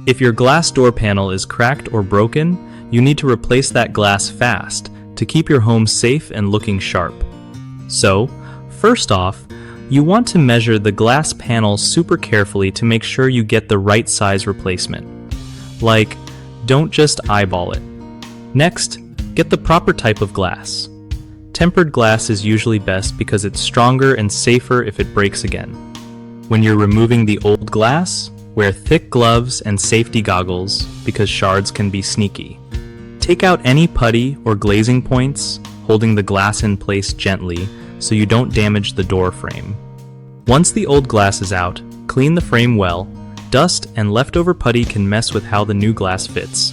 If your glass door panel is cracked or broken, you need to replace that glass fast to keep your home safe and looking sharp. So, first off, you want to measure the glass panel super carefully to make sure you get the right size replacement. Like, don't just eyeball it. Next, get the proper type of glass. Tempered glass is usually best because it's stronger and safer if it breaks again. When you're removing the old glass, wear thick gloves and safety goggles because shards can be sneaky. Take out any putty or glazing points, holding the glass in place gently so you don't damage the door frame. Once the old glass is out, clean the frame well. Dust and leftover putty can mess with how the new glass fits.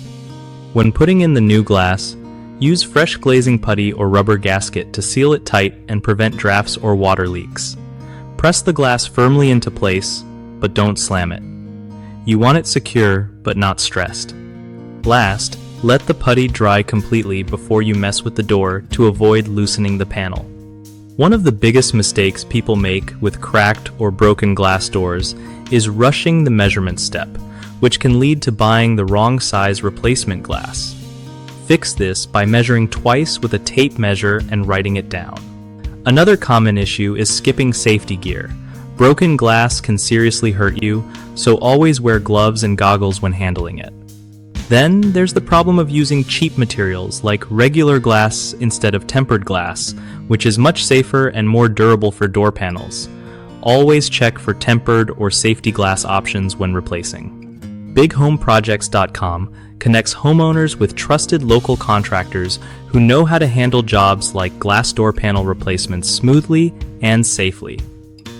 When putting in the new glass, use fresh glazing putty or rubber gasket to seal it tight and prevent drafts or water leaks. Press the glass firmly into place, but don't slam it. You want it secure, but not stressed. Last, let the putty dry completely before you mess with the door to avoid loosening the panel. One of the biggest mistakes people make with cracked or broken glass doors is rushing the measurement step, which can lead to buying the wrong size replacement glass. Fix this by measuring twice with a tape measure and writing it down. Another common issue is skipping safety gear. Broken glass can seriously hurt you, so always wear gloves and goggles when handling it. Then there's the problem of using cheap materials like regular glass instead of tempered glass, which is much safer and more durable for door panels. Always check for tempered or safety glass options when replacing. BigHomeProjects.com connects homeowners with trusted local contractors who know how to handle jobs like glass door panel replacements smoothly and safely.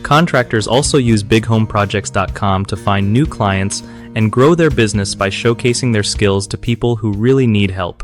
Contractors also use BigHomeProjects.com to find new clients and grow their business by showcasing their skills to people who really need help.